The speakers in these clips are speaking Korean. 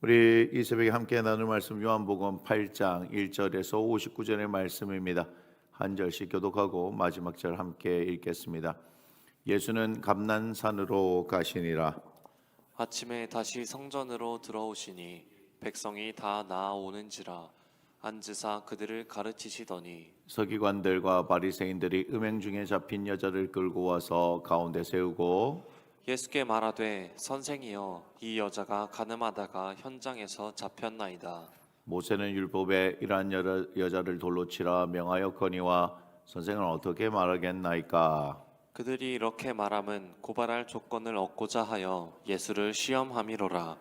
우리 이 새벽에 함께 나눌 말씀 요한복음 8장 1절에서 59절의 말씀입니다. 한 절씩 교독하고 마지막 절 함께 읽겠습니다. 예수는 감난산으로 가시니라. 아침에 다시 성전으로 들어오시니 백성이 다 나아오는지라 앉으사 그들을 가르치시더니 서기관들과 바리새인들이 음행 중에 잡힌 여자를 끌고 와서 가운데 세우고 예수께 말하되 선생이여 이 여자가 가늠하다가 현장에서 잡혔나이다. 모세는 율법에 이러한 여자를 돌로 치라 명하였거니와 선생은 어떻게 말하겠나이까. 그들이 이렇게 말함은 고발할 조건을 얻고자 하여 예수를 시험함이로라.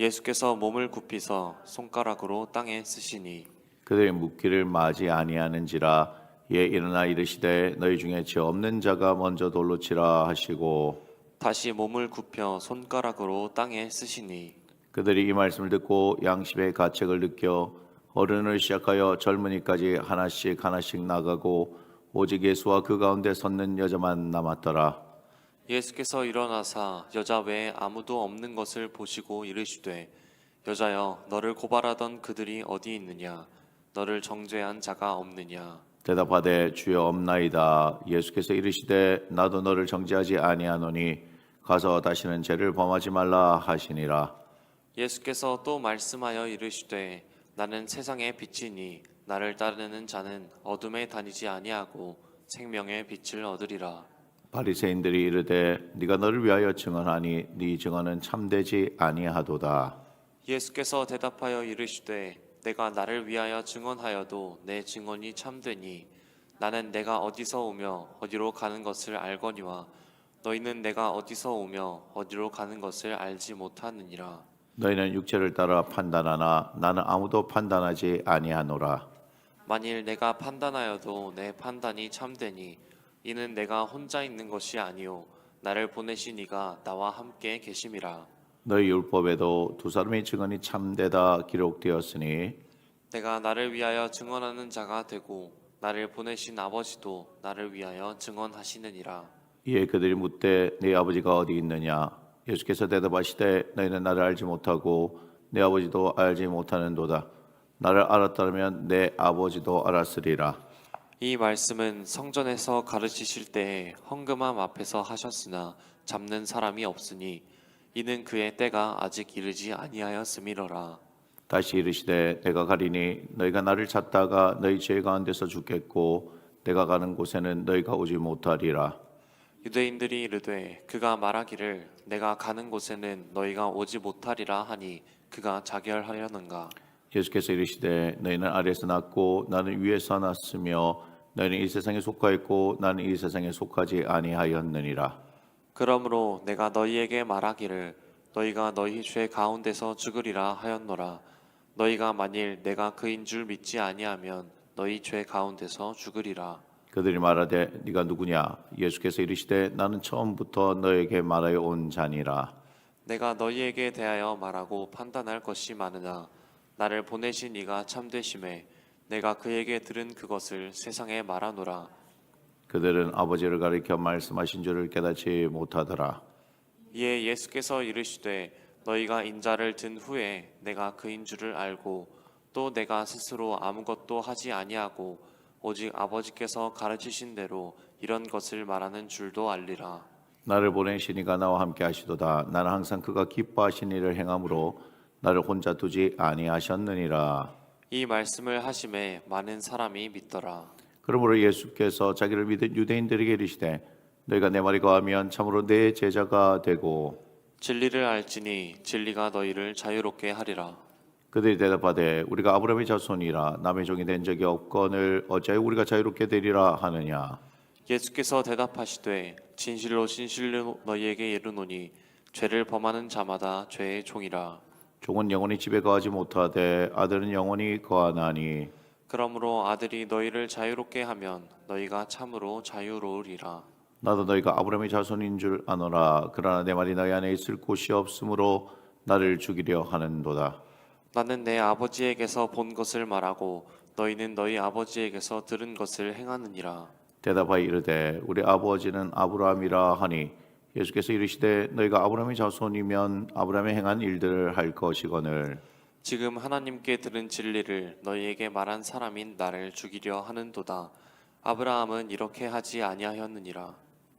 예수께서 몸을 굽히서 손가락으로 땅에 쓰시니 그들의 묻기를 마지 아니하는지라. 이에 일어나 이르시되 너희 중에 죄 없는 자가 먼저 돌로 치라 하시고 다시 몸을 굽혀 손가락으로 땅에 쓰시니 그들이 이 말씀을 듣고 양심의 가책을 느껴 어른을 시작하여 젊은이까지 하나씩 하나씩 나가고 오직 예수와 그 가운데 섰는 여자만 남았더라. 예수께서 일어나사 여자 외에 아무도 없는 것을 보시고 이르시되 여자여 너를 고발하던 그들이 어디 있느냐 너를 정죄한 자가 없느냐. 대답하되 주여 없나이다. 예수께서 이르시되 나도 너를 정죄하지 아니하노니 가서 다시는 죄를 범하지 말라 하시니라. 예수께서 또 말씀하여 이르시되 나는 세상의 빛이니 나를 따르는 자는 어둠에 다니지 아니하고 생명의 빛을 얻으리라. 바리새인들이 이르되 네가 너를 위하여 증언하니 네 증언은 참되지 아니하도다. 예수께서 대답하여 이르시되 내가 나를 위하여 증언하여도 내 증언이 참되니 나는 내가 어디서 오며 어디로 가는 것을 알거니와 너희는 내가 어디서 오며 어디로 가는 것을 알지 못하느니라. 너희는 육체를 따라 판단하나 나는 아무도 판단하지 아니하노라. 만일 내가 판단하여도 내 판단이 참되니 이는 내가 혼자 있는 것이 아니요 나를 보내신 이가 나와 함께 계심이라. 너희 율법에도 두 사람의 증언이 참되다 기록되었으니 내가 나를 위하여 증언하는 자가 되고 나를 보내신 아버지도 나를 위하여 증언하시느니라. 이에 그들이 묻되 네 아버지가 어디 있느냐. 예수께서 대답하시되 너희는 나를 알지 못하고 내 아버지도 알지 못하는도다. 나를 알았다면 내 아버지도 알았으리라. 이 말씀은 성전에서 가르치실 때에 헌금함 앞에서 하셨으나 잡는 사람이 없으니 이는 그의 때가 아직 이르지 아니하였음이로라. 다시 이르시되 내가 가리니 너희가 나를 찾다가 너희 죄 가운데서 죽겠고 내가 가는 곳에는 너희가 오지 못하리라. 유대인들이 이르되 그가 말하기를 내가 가는 곳에는 너희가 오지 못하리라 하니 그가 자결하려는가. 예수께서 이르시되 너희는 아래에서 났고 나는 위에서 났으며 너희는 이 세상에 속하였고 나는 이 세상에 속하지 아니하였느니라. 그러므로 내가 너희에게 말하기를 너희가 너희 죄 가운데서 죽으리라 하였노라. 너희가 만일 내가 그인 줄 믿지 아니하면 너희 죄 가운데서 죽으리라. 그들이 말하되 네가 누구냐. 예수께서 이르시되 나는 처음부터 너에게 말하여 온 자니라. 내가 너희에게 대하여 말하고 판단할 것이 많으나 나를 보내신 이가 참되심에 내가 그에게 들은 그것을 세상에 말하노라. 그들은 아버지를 가리켜 말씀하신 줄을 깨닫지 못하더라. 이에 예수께서 이르시되 너희가 인자를 든 후에 내가 그인 줄을 알고 또 내가 스스로 아무것도 하지 아니하고 오직 아버지께서 가르치신 대로 이런 것을 말하는 줄도 알리라. 나를 보내신 이가 나와 함께 하시도다. 나는 항상 그가 기뻐하신 일을 행함으로 나를 혼자 두지 아니하셨느니라. 이 말씀을 하심에 많은 사람이 믿더라. 그러므로 예수께서 자기를 믿은 유대인들에게 이르시되 너희가 내 말이 거하면 참으로 내 제자가 되고 진리를 알지니 진리가 너희를 자유롭게 하리라. 그들이 대답하되 우리가 아브라함의 자손이라 남의 종이 된 적이 없거늘 어찌하여 우리가 자유롭게 되리라 하느냐. 예수께서 대답하시되 진실로 진실로 너희에게 이르노니 죄를 범하는 자마다 죄의 종이라. 종은 영원히 집에 거하지 못하되 아들은 영원히 거하나니 그러므로 아들이 너희를 자유롭게 하면 너희가 참으로 자유로우리라. 나도 너희가 아브라함의 자손인 줄 아노라. 그러나 내 말이 너희 안에 있을 곳이 없으므로 나를 죽이려 하는도다. 나는 내 아버지에게서 본 것을 말하고 너희는 너희 아버지에게서 들은 것을 행하느니라. 대답하여 이르되 우리 아버지는 아브라함이라 하니 예수께서 이르시되 너희가 아브라함의 자손이면 아브라함이 행한 일들을 할 것이거늘 지금 하나님께 들은 진리를 너희에게 말한 사람인 나를 죽이려 하는도다. 아브라함은 이렇게 하지 아니하였느니라.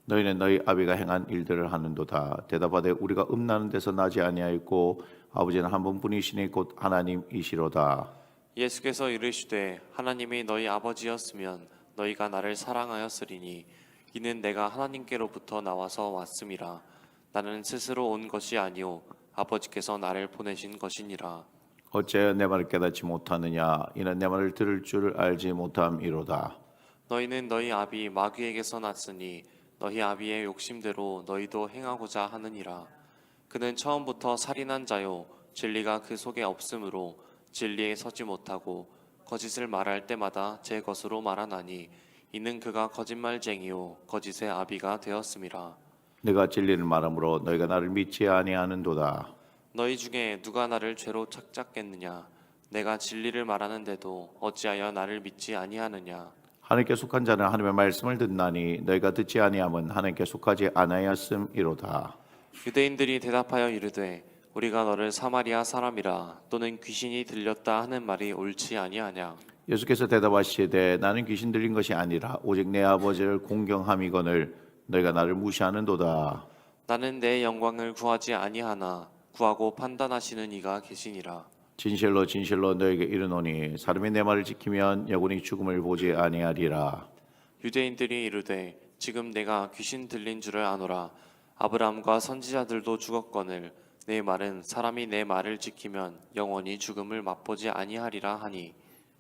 너희는 너희 아비가 행한 일들을 하는도다. 대답하되 우리가 음나는 데서 나지 아니하였고 아버지는 한 분뿐이시니 곧 하나님이시로다. 예수께서 이르시되 하나님이 너희 아버지였으면 너희가 나를 사랑하였으리니 이는 내가 하나님께로부터 나와서 왔음이라. 나는 스스로 온 것이 아니오 아버지께서 나를 보내신 것이니라. 어째 내 말을 깨닫지 못하느냐 이는 내 말을 들을 줄 알지 못함이로다. 너희는 너희 아비 마귀에게서 났으니 너희 아비의 욕심대로 너희도 행하고자 하느니라. 그는 처음부터 살인한 자요 진리가 그 속에 없으므로 진리에 서지 못하고 거짓을 말할 때마다 제 것으로 말하나니 이는 그가 거짓말쟁이요 거짓의 아비가 되었음이라. 내가 진리를 말하므로 너희가 나를 믿지 아니하는도다. 너희 중에 누가 나를 죄로 착잡겠느냐? 내가 진리를 말하는데도 어찌하여 나를 믿지 아니하느냐? 하나님께 속한 자는 하나님의 말씀을 듣나니 너희가 듣지 아니함은 하나님께 속하지 아니하였음이로다. 유대인들이 대답하여 이르되 우리가 너를 사마리아 사람이라 또는 귀신이 들렸다 하는 말이 옳지 아니하냐? 예수께서 대답하시되 나는 귀신 들린 것이 아니라 오직 내 아버지를 공경함이거늘 너희가 나를 무시하는도다. 나는 내 영광을 구하지 아니하나 구하고 판단하시는 이가 계시니라. 진실로 진실로 너희에게 이르노니 사람이 내 말을 지키면 영원히 죽음을 보지 아니하리라. 유대인들이 이르되 지금 내가 귀신 들린 줄을 아노라. 아브라함과 선지자들도 죽었거늘 내 말은 사람이 내 말을 지키면 영원히 죽음을 맛보지 아니하리라 하니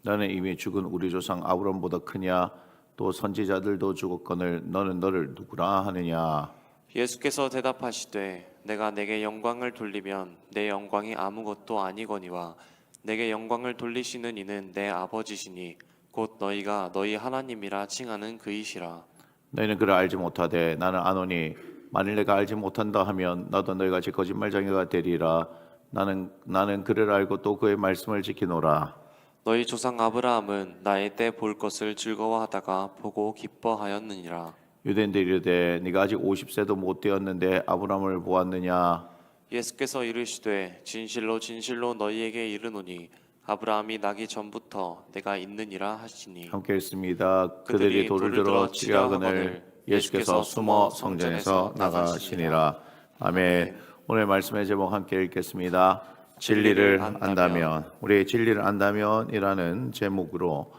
너는 이미 죽은 우리 조상 아브람보다 크냐 또 선지자들도 죽었거늘 너는 너를 누구라 하느냐. 예수께서 대답하시되 내가 내게 영광을 돌리면 내 영광이 아무것도 아니거니와 내게 영광을 돌리시는 이는 내 아버지시니 곧 너희가 너희 하나님이라 칭하는 그이시라. 너희는 그를 알지 못하되 나는 아노니 만일 내가 알지 못한다 하면 나도 너희같이 거짓말쟁이가 되리라. 나는 그를 알고 또 그의 말씀을 지키노라. 너희 조상 아브라함은 나의 때 볼 것을 즐거워하다가 보고 기뻐하였느니라. 유대인들이 이르되 네가 아직 50세도 못 되었는데 아브라함을 보았느냐. 예수께서 이르시되 진실로 진실로 너희에게 이르노니 아브라함이 나기 전부터 내가 있느니라 하시니 함께 읽습니다. 그들이 돌을 들어 치려 하거늘 예수께서 숨어 성전에서 나가시니라. 아멘. 오늘 말씀의 제목 함께 읽겠습니다. 진리를 안다면, 우리 진리를 안다면이라는 제목으로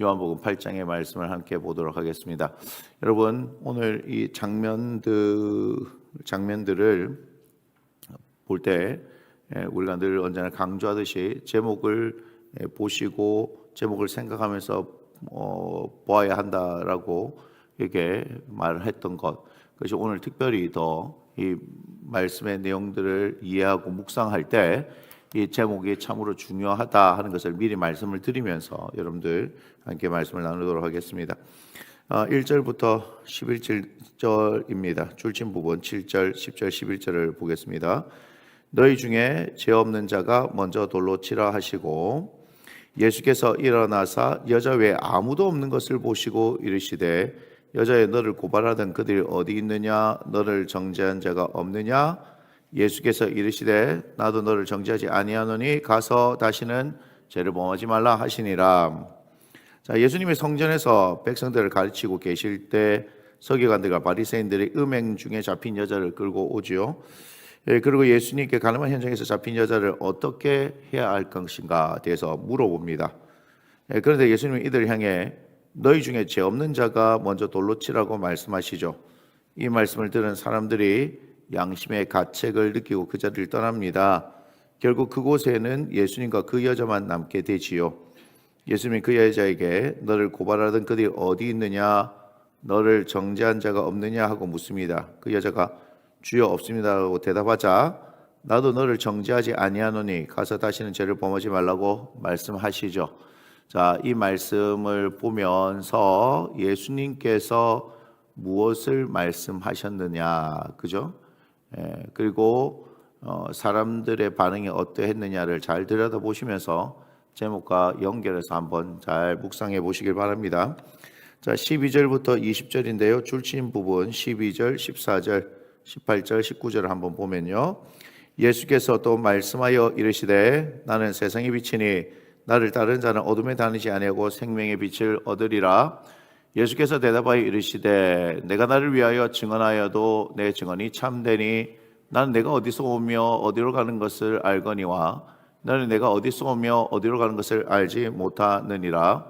요한복음 8장의 말씀을 함께 보도록 하겠습니다. 여러분, 오늘 이 장면들을 볼 때 우리가 늘 언제나 강조하듯이 제목을 보시고 제목을 생각하면서 보아야 한다라고 이렇게 말을 했던 것, 그것이 오늘 특별히 더 이 말씀의 내용들을 이해하고 묵상할 때 이 제목이 참으로 중요하다 하는 것을 미리 말씀을 드리면서 여러분들 함께 말씀을 나누도록 하겠습니다. 1절부터 11절입니다. 줄친 부분 7절, 10절, 11절을 보겠습니다. 너희 중에 죄 없는 자가 먼저 돌로 치라 하시고 예수께서 일어나사 여자 외에 아무도 없는 것을 보시고 이르시되 여자여 너를 고발하던 그들이 어디 있느냐? 너를 정죄한 자가 없느냐? 예수께서 이르시되 나도 너를 정죄하지 아니하노니 가서 다시는 죄를 범하지 말라 하시니라. 자, 예수님이 성전에서 백성들을 가르치고 계실 때 서기관들과 바리새인들이 음행 중에 잡힌 여자를 끌고 오지요. 그리고 예수님께 가늠한 현장에서 잡힌 여자를 어떻게 해야 할 것인가 대해서 물어봅니다. 그런데 예수님은 이들을 향해 너희 중에 죄 없는 자가 먼저 돌로 치라고 말씀하시죠. 이 말씀을 들은 사람들이 양심의 가책을 느끼고 그 자리를 떠납니다. 결국 그곳에는 예수님과 그 여자만 남게 되지요. 예수님이 그 여자에게 너를 고발하던 그들이 어디 있느냐, 너를 정죄한 자가 없느냐 하고 묻습니다. 그 여자가 주여 없습니다라고 대답하자 나도 너를 정죄하지 아니하노니 가서 다시는 죄를 범하지 말라고 말씀하시죠. 자, 이 말씀을 보면서 예수님께서 무엇을 말씀하셨느냐, 그죠? 그리고 사람들의 반응이 어떠했느냐를 잘 들여다보시면서 제목과 연결해서 한번 잘 묵상해 보시길 바랍니다. 자, 12절부터 20절인데요. 줄친 부분 12절, 14절 18절, 19절을 한번 보면요. 예수께서 또 말씀하여 이르시되 나는 세상의 빛이니 나를 따르는 자는 어둠에 다니지 아니하고 생명의 빛을 얻으리라. 예수께서 대답하여 이르시되 내가 나를 위하여 증언하여도 내 증언이 참되니 나는 내가 어디서 오며 어디로 가는 것을 알거니와 너는 내가 어디서 오며 어디로 가는 것을 알지 못하느니라.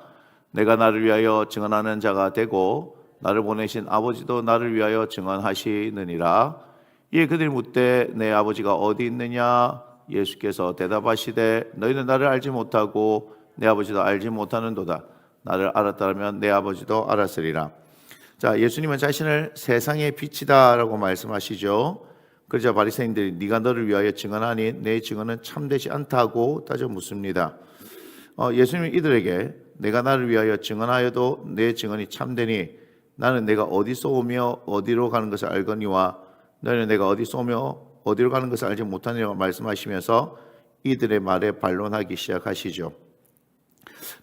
내가 나를 위하여 증언하는 자가 되고 나를 보내신 아버지도 나를 위하여 증언하시느니라. 이에 그들이 묻되 내 아버지가 어디 있느냐? 예수께서 대답하시되 너희는 나를 알지 못하고 내 아버지도 알지 못하는도다. 나를 알았다면 내 아버지도 알았으리라. 자, 예수님은 자신을 세상의 빛이다라고 말씀하시죠. 그러자 바리새인들이 네가 너를 위하여 증언하니 내 증언은 참되지 않다고 따져 묻습니다. 예수님은 이들에게 내가 나를 위하여 증언하여도 내 증언이 참되니 나는 내가 어디서 오며 어디로 가는 것을 알거니와 너희는 내가 어디서 오며 어디로 가는 것을 알지 못하느냐고 말씀하시면서 이들의 말에 반론하기 시작하시죠.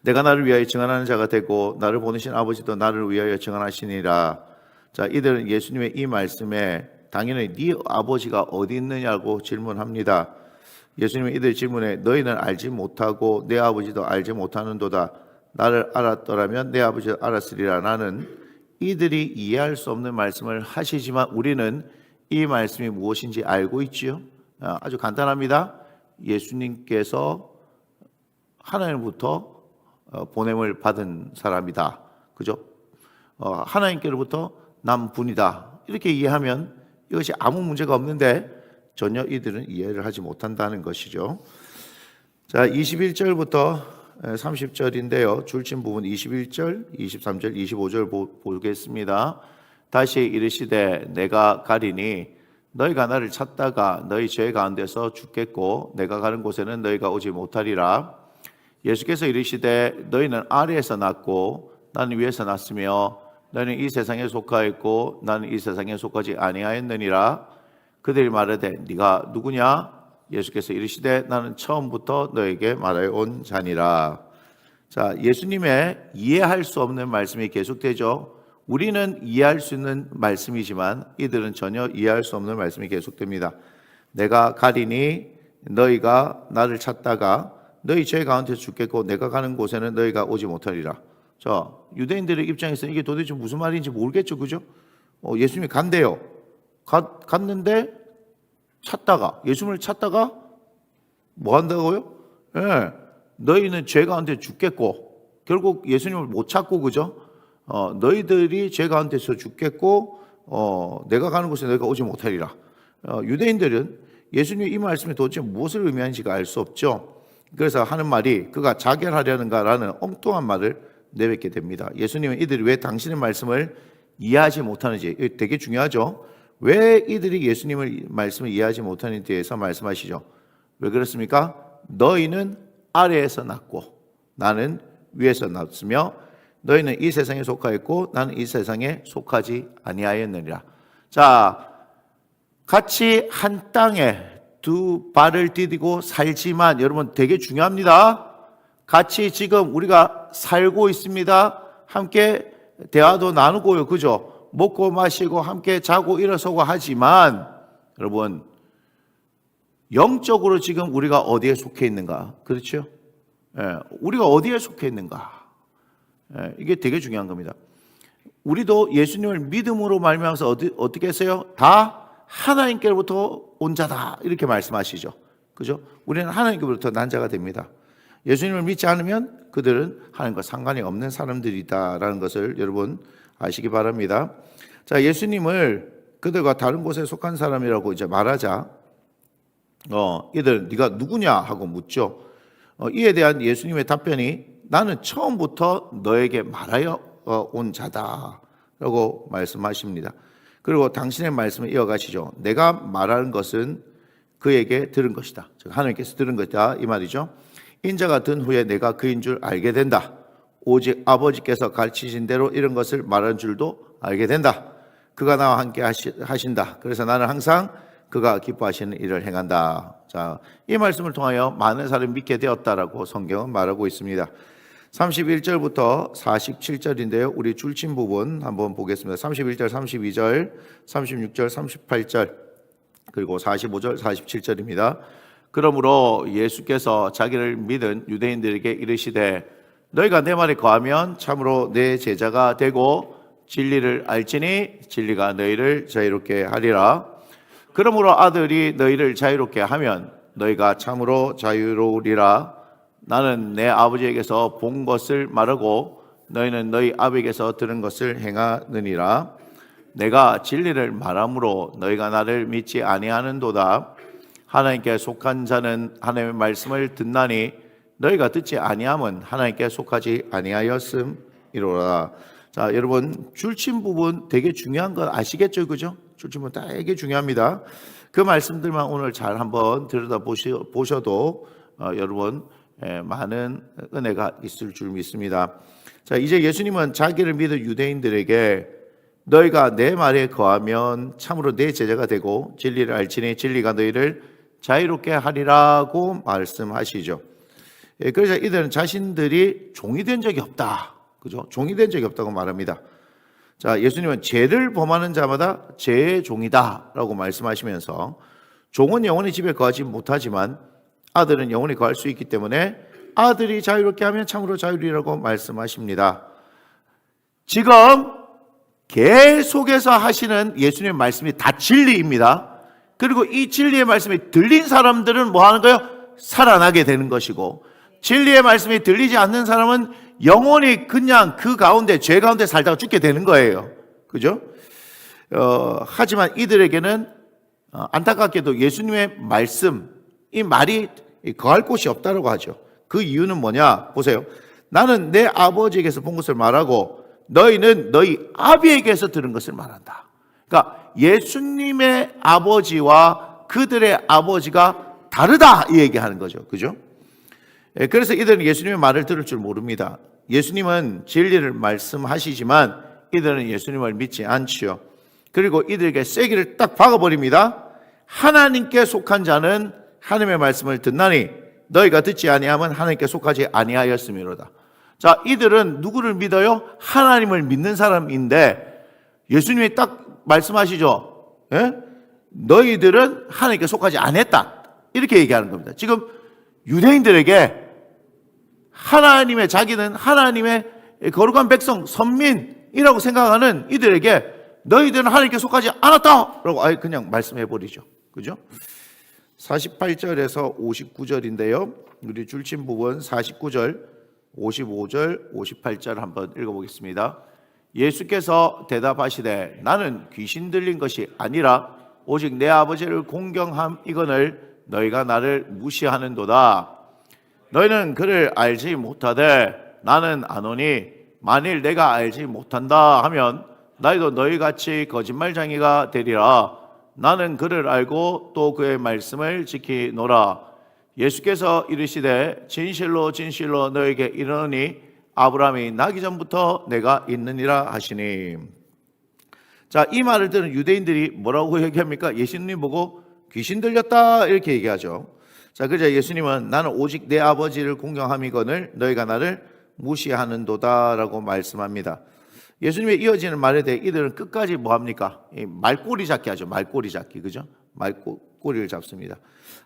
내가 나를 위하여 증언하는 자가 되고 나를 보내신 아버지도 나를 위하여 증언하시니라. 자, 이들은 예수님의 이 말씀에 당연히 네 아버지가 어디 있느냐고 질문합니다. 예수님은 이들 질문에 너희는 알지 못하고 내 아버지도 알지 못하는도다. 나를 알았더라면 내 아버지도 알았으리라. 나는 이들이 이해할 수 없는 말씀을 하시지만 우리는 이 말씀이 무엇인지 알고 있지요. 아주 간단합니다. 예수님께서 하나님부터 보냄을 받은 사람이다. 그죠? 하나님께로부터 난 분이다. 이렇게 이해하면 이것이 아무 문제가 없는데 전혀 이들은 이해를 하지 못한다는 것이죠. 자, 21절부터 30절인데요. 줄친 부분 21절, 23절, 25절 보겠습니다. 다시 이르시되 내가 가리니 너희가 나를 찾다가 너희 죄 가운데서 죽겠고 내가 가는 곳에는 너희가 오지 못하리라. 예수께서 이르시되 너희는 아래에서 났고 나는 위에서 났으며 너희는 이 세상에 속하였고 나는 이 세상에 속하지 아니하였느니라. 그들이 말하되 네가 누구냐? 예수께서 이르시되 나는 처음부터 너에게 말하여 온 자니라. 자, 예수님의 이해할 수 없는 말씀이 계속되죠. 우리는 이해할 수 있는 말씀이지만 이들은 전혀 이해할 수 없는 말씀이 계속됩니다. 내가 가리니 너희가 나를 찾다가 너희 죄 가운데서 죽겠고 내가 가는 곳에는 너희가 오지 못하리라. 자, 유대인들의 입장에서 이게 도대체 무슨 말인지 모르겠죠, 그죠? 예수님이 간대요. 갔는데 찾다가 예수님을 찾다가 뭐 한다고요? 예, 너희는 죄 가운데 죽겠고 결국 예수님을 못 찾고 그죠? 너희들이 죄 가운데서 죽겠고 내가 가는 곳에 너희가 오지 못하리라. 유대인들은 예수님의 이 말씀이 도대체 무엇을 의미하는지가 알 수 없죠. 그래서 하는 말이 그가 자결하려는가라는 엉뚱한 말을 내뱉게 됩니다. 예수님은 이들이 왜 당신의 말씀을 이해하지 못하는지 되게 중요하죠. 왜 이들이 예수님의 말씀을 이해하지 못하는지에 대해서 말씀하시죠. 왜 그렇습니까? 너희는 아래에서 났고 나는 위에서 났으며 너희는 이 세상에 속하였고 나는 이 세상에 속하지 아니하였느니라. 자, 같이 한 땅에 두 발을 디디고 살지만 여러분 되게 중요합니다. 같이 지금 우리가 살고 있습니다. 함께 대화도 나누고요. 그죠? 먹고 마시고 함께 자고 일어서고 하지만 여러분 영적으로 지금 우리가 어디에 속해 있는가? 그렇죠? 우리가 어디에 속해 있는가? 이게 되게 중요한 겁니다. 우리도 예수님을 믿음으로 말미암아서 어떻게 했어요? 다 하나님께로부터 온 자다 이렇게 말씀하시죠. 그죠? 우리는 하나님께로부터 난 자가 됩니다. 예수님을 믿지 않으면 그들은 하나님과 상관이 없는 사람들이다라는 것을 여러분 아시기 바랍니다. 자, 예수님을 그들과 다른 곳에 속한 사람이라고 이제 말하자 이들 네가 누구냐 하고 묻죠. 이에 대한 예수님의 답변이 나는 처음부터 너에게 말하여 온 자다라고 말씀하십니다. 그리고 당신의 말씀을 이어가시죠. 내가 말하는 것은 그에게 들은 것이다. 즉 하나님께서 들은 것이다 이 말이죠. 인자가 든 후에 내가 그인 줄 알게 된다. 오직 아버지께서 가르치신 대로 이런 것을 말하는 줄도 알게 된다. 그가 나와 함께 하신다. 그래서 나는 항상 그가 기뻐하시는 일을 행한다. 자, 이 말씀을 통하여 많은 사람이 믿게 되었다라고 성경은 말하고 있습니다. 31절부터 47절인데요. 우리 줄친 부분 한번 보겠습니다. 31절, 32절, 36절, 38절, 그리고 45절, 47절입니다. 그러므로 예수께서 자기를 믿은 유대인들에게 이르시되 너희가 내 말에 거하면 참으로 내 제자가 되고 진리를 알지니 진리가 너희를 자유롭게 하리라. 그러므로 아들이 너희를 자유롭게 하면 너희가 참으로 자유로우리라. 나는 내 아버지에게서 본 것을 말하고 너희는 너희 아버지에게서 들은 것을 행하느니라. 내가 진리를 말함으로 너희가 나를 믿지 아니하는도다. 하나님께 속한 자는 하나님의 말씀을 듣나니 너희가 듣지 아니함은 하나님께 속하지 아니하였음이로라. 자, 여러분 줄친 부분 되게 중요한 건 아시겠죠, 그죠? 줄친 부분 되게 중요합니다. 그 말씀들만 오늘 잘 한번 들여다 보셔도 여러분 많은 은혜가 있을 줄 믿습니다. 자, 이제 예수님은 자기를 믿은 유대인들에게 너희가 내 말에 거하면 참으로 내 제자가 되고 진리를 알지니 진리가 너희를 자유롭게 하리라고 말씀하시죠. 그래서 이들은 자신들이 종이 된 적이 없다. 그죠? 종이 된 적이 없다고 말합니다. 자, 예수님은 죄를 범하는 자마다 죄의 종이다라고 말씀하시면서 종은 영원히 집에 거하지 못하지만 아들은 영원히 거할 수 있기 때문에 아들이 자유롭게 하면 참으로 자유리라고 말씀하십니다. 지금 계속해서 하시는 예수님의 말씀이 다 진리입니다. 그리고 이 진리의 말씀이 들린 사람들은 뭐 하는 거예요? 살아나게 되는 것이고, 진리의 말씀이 들리지 않는 사람은 영원히 그냥 그 가운데, 죄 가운데 살다가 죽게 되는 거예요. 그죠? 하지만 이들에게는 안타깝게도 예수님의 말씀, 이 말이 거할 곳이 없다고 하죠. 그 이유는 뭐냐? 보세요. 나는 내 아버지에게서 본 것을 말하고 너희는 너희 아비에게서 들은 것을 말한다. 그러니까 예수님의 아버지와 그들의 아버지가 다르다 이 얘기하는 거죠. 그죠? 그래서 이들은 예수님의 말을 들을 줄 모릅니다. 예수님은 진리를 말씀하시지만 이들은 예수님을 믿지 않지요. 그리고 이들에게 쐐기를 딱 박아버립니다. 하나님께 속한 자는 하나님의 말씀을 듣나니 너희가 듣지 아니하면 하나님께 속하지 아니하였음이로다. 자, 이들은 누구를 믿어요? 하나님을 믿는 사람인데 예수님이 딱 말씀하시죠. 예? 너희들은 하나님께 속하지 않았다. 이렇게 얘기하는 겁니다. 지금 유대인들에게 하나님의, 자기는 하나님의 거룩한 백성, 선민이라고 생각하는 이들에게 너희들은 하나님께 속하지 않았다라고 아예 그냥 말씀해 버리죠. 그죠? 48절에서 59절인데요. 우리 줄친 부분 49절, 55절, 58절 한번 읽어보겠습니다. 예수께서 대답하시되 나는 귀신 들린 것이 아니라 오직 내 아버지를 공경함이거늘 너희가 나를 무시하는도다. 너희는 그를 알지 못하되 나는 아노니 만일 내가 알지 못한다 하면 나도 너희같이 거짓말쟁이가 되리라. 나는 그를 알고 또 그의 말씀을 지키노라. 예수께서 이르시되 진실로 진실로 너에게 이르노니 아브라함이 나기 전부터 내가 있느니라 하시니. 자, 이 말을 들은 유대인들이 뭐라고 얘기합니까? 예수님 보고 귀신 들렸다 이렇게 얘기하죠. 자, 그러자 예수님은 나는 오직 내 아버지를 공경함이거늘 너희가 나를 무시하는도다라고 말씀합니다. 예수님의 이어지는 말에 대해 이들은 끝까지 뭐합니까? 말꼬리 잡기 하죠. 말꼬리 잡기, 그죠? 말꼬리를 잡습니다.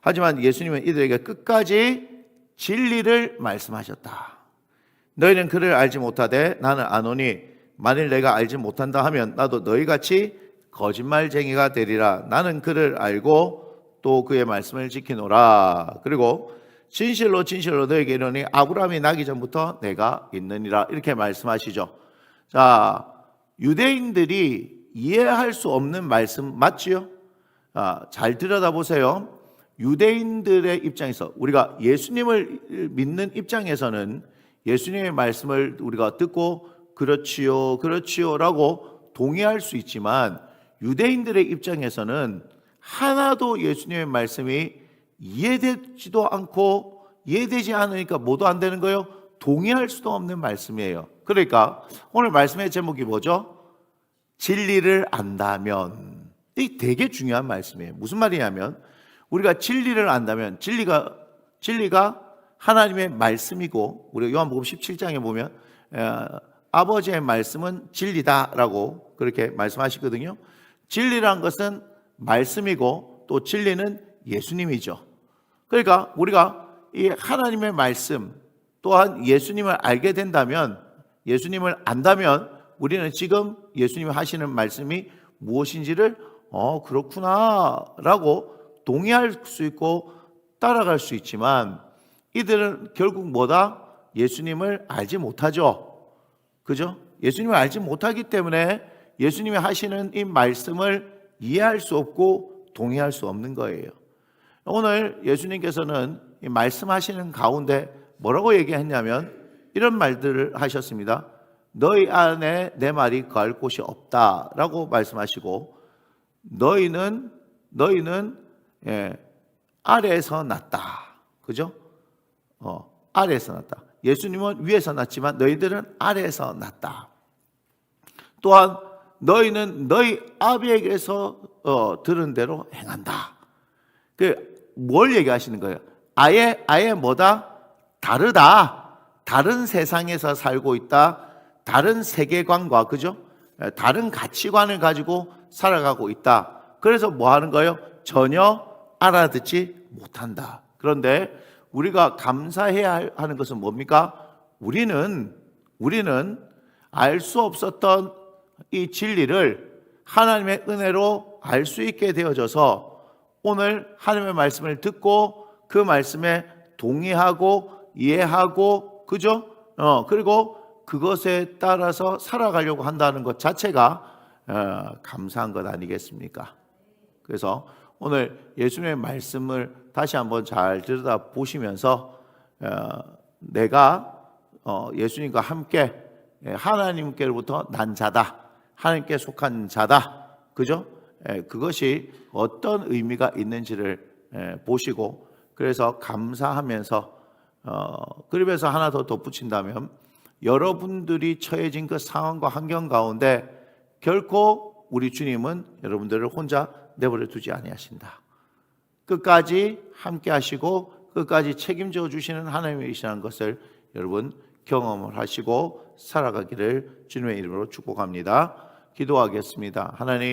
하지만 예수님은 이들에게 끝까지 진리를 말씀하셨다. 너희는 그를 알지 못하되 나는 아노니 만일 내가 알지 못한다 하면 나도 너희같이 거짓말쟁이가 되리라. 나는 그를 알고 또 그의 말씀을 지키노라. 그리고 진실로 진실로 너희에게 이르노니 아브라함이 나기 전부터 내가 있느니라. 이렇게 말씀하시죠. 자, 유대인들이 이해할 수 없는 말씀 맞지요? 잘 들여다보세요. 유대인들의 입장에서, 우리가 예수님을 믿는 입장에서는 예수님의 말씀을 우리가 듣고 그렇지요, 그렇지요 라고 동의할 수 있지만 유대인들의 입장에서는 하나도 예수님의 말씀이 이해되지도 않고 이해되지 않으니까 뭐도 안 되는 거예요? 동의할 수도 없는 말씀이에요. 그러니까 오늘 말씀의 제목이 뭐죠? 진리를 안다면. 이 되게 중요한 말씀이에요. 무슨 말이냐면 우리가 진리를 안다면 진리가 하나님의 말씀이고, 우리가 요한복음 17장에 보면 아버지의 말씀은 진리다라고 그렇게 말씀하시거든요. 진리란 것은 말씀이고 또 진리는 예수님이죠. 그러니까 우리가 이 하나님의 말씀 또한 예수님을 알게 된다면, 예수님을 안다면 우리는 지금 예수님이 하시는 말씀이 무엇인지를 그렇구나 라고 동의할 수 있고 따라갈 수 있지만, 이들은 결국 뭐다? 예수님을 알지 못하죠. 그죠? 예수님을 알지 못하기 때문에 예수님이 하시는 이 말씀을 이해할 수 없고 동의할 수 없는 거예요. 오늘 예수님께서는 이 말씀하시는 가운데 뭐라고 얘기했냐면 이런 말들을 하셨습니다. 너희 안에 내 말이 거할 곳이 없다라고 말씀하시고, 너희는 아래에서 났다. 그죠? 아래에서 났다. 예수님은 위에서 났지만 너희들은 아래에서 났다. 또한 너희는 너희 아비에게서 들은 대로 행한다. 뭘 얘기하시는 거예요? 아예 뭐다? 다르다. 다른 세상에서 살고 있다. 다른 세계관과, 그죠? 다른 가치관을 가지고 살아가고 있다. 그래서 뭐 하는 거예요? 전혀 알아듣지 못한다. 그런데 우리가 감사해야 하는 것은 뭡니까? 우리는 알 수 없었던 이 진리를 하나님의 은혜로 알 수 있게 되어져서 오늘 하나님의 말씀을 듣고 그 말씀에 동의하고 이해하고, 그죠? 그리고 그것에 따라서 살아가려고 한다는 것 자체가 감사한 것 아니겠습니까? 그래서 오늘 예수님의 말씀을 다시 한번 잘 들여다보시면서 내가 예수님과 함께 하나님께로부터 난 자다, 하나님께 속한 자다, 그죠? 그것이 어떤 의미가 있는지를 보시고, 그래서 감사하면서 그러면서 하나 더 덧붙인다면, 여러분들이 처해진 그 상황과 환경 가운데 결코 우리 주님은 여러분들을 혼자 내버려 두지 아니하신다. 끝까지 함께 하시고 끝까지 책임져 주시는 하나님이시라는 것을 여러분 경험을 하시고 살아가기를 주님의 이름으로 축복합니다. 기도하겠습니다. 하나님,